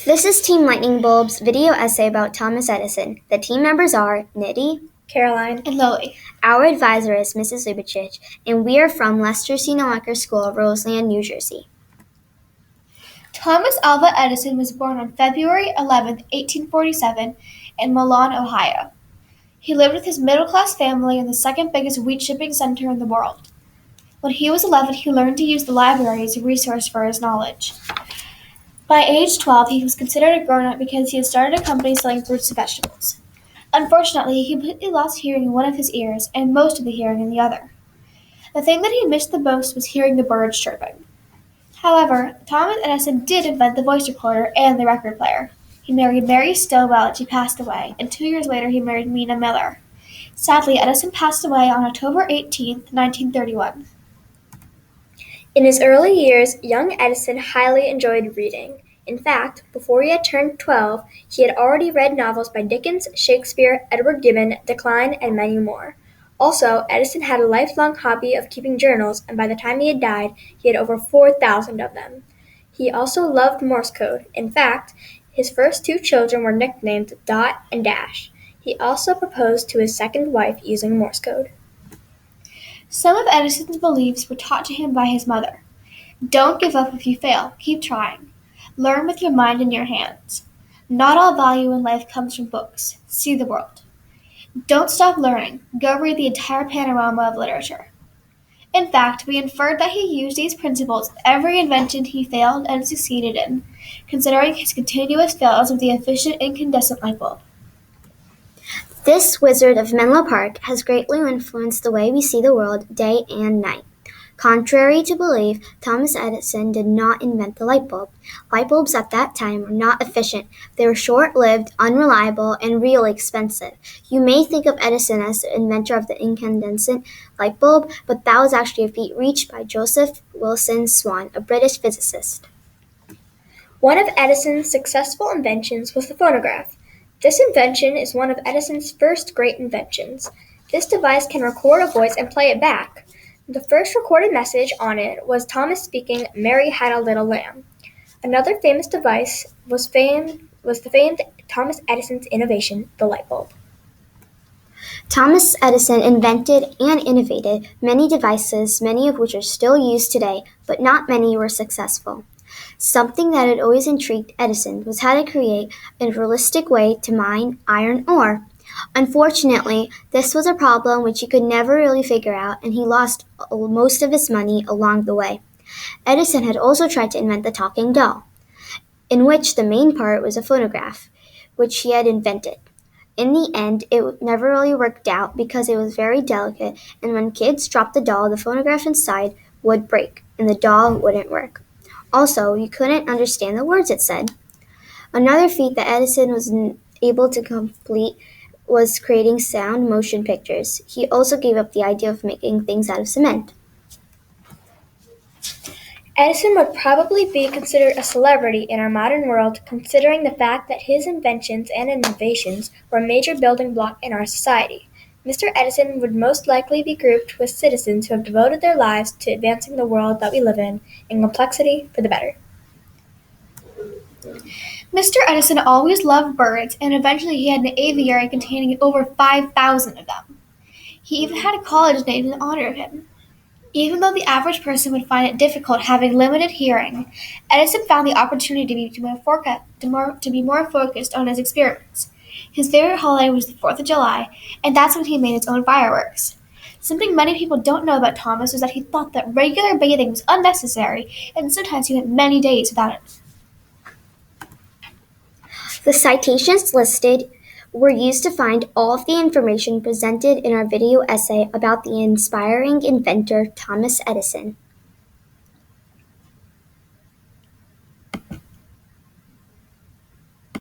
This is Team Lightning Bulb's video essay about Thomas Edison. The team members are Nidhi, Caroline, and Lily. Our advisor is Mrs. Lubitschich, and we are from Lester C. Noacker School of Roseland, New Jersey. Thomas Alva Edison was born on February 11, 1847, in Milan, Ohio. He lived with his middle-class family in the second biggest wheat shipping center in the world. When he was 11, he learned to use the library as a resource for his knowledge. By age 12, he was considered a grown-up because he had started a company selling fruits and vegetables. Unfortunately, he completely lost hearing in one of his ears and most of the hearing in the other. The thing that he missed the most was hearing the birds chirping. However, Thomas Edison did invent the voice recorder and the record player. He married Mary Stillwell and she passed away, and 2 years later he married Mina Miller. Sadly, Edison passed away on October 18, 1931. In his early years, young Edison highly enjoyed reading. In fact, before he had turned 12, he had already read novels by Dickens, Shakespeare, Edward Gibbon, Decline, and many more. Also, Edison had a lifelong hobby of keeping journals, and by the time he had died, he had over 4,000 of them. He also loved Morse code. In fact, his first 2 children were nicknamed Dot and Dash. He also proposed to his second wife using Morse code. Some of Edison's beliefs were taught to him by his mother. Don't give up if you fail. Keep trying. Learn with your mind in your hands. Not all value in life comes from books. See the world. Don't stop learning. Go read the entire panorama of literature. In fact, we inferred that he used these principles in every invention he failed and succeeded in, considering his continuous fails of the efficient incandescent light bulb. This Wizard of Menlo Park has greatly influenced the way we see the world day and night. Contrary to belief, Thomas Edison did not invent the light bulb. Light bulbs at that time were not efficient. They were short-lived, unreliable, and really expensive. You may think of Edison as the inventor of the incandescent light bulb, but that was actually a feat reached by Joseph Wilson Swan, a British physicist. One of Edison's successful inventions was the phonograph. This invention is one of Edison's first great inventions. This device can record a voice and play it back. The first recorded message on it was Thomas speaking, "Mary had a little lamb." Another famous device was the famed Thomas Edison's innovation, the light bulb. Thomas Edison invented and innovated many devices, many of which are still used today, but not many were successful. Something that had always intrigued Edison was how to create a realistic way to mine iron ore. Unfortunately, this was a problem which he could never really figure out, and he lost most of his money along the way. Edison had also tried to invent the talking doll, in which the main part was a phonograph, which he had invented. In the end, it never really worked out because it was very delicate, and when kids dropped the doll, the phonograph inside would break, and the doll wouldn't work. Also, you couldn't understand the words it said. Another feat that Edison was able to complete was creating sound motion pictures. He also gave up the idea of making things out of cement. Edison would probably be considered a celebrity in our modern world, considering the fact that his inventions and innovations were a major building block in our society. Mr. Edison would most likely be grouped with citizens who have devoted their lives to advancing the world that we live in complexity for the better. Mr. Edison always loved birds, and eventually he had an aviary containing over 5,000 of them. He even had a college named in honor of him. Even though the average person would find it difficult having limited hearing, Edison found the opportunity to be more focused on his experiments. His favorite holiday was the 4th of July, and that's when he made his own fireworks. Something many people don't know about Thomas is that he thought that regular bathing was unnecessary, and sometimes he went many days without it. The citations listed were used to find all of the information presented in our video essay about the inspiring inventor Thomas Edison.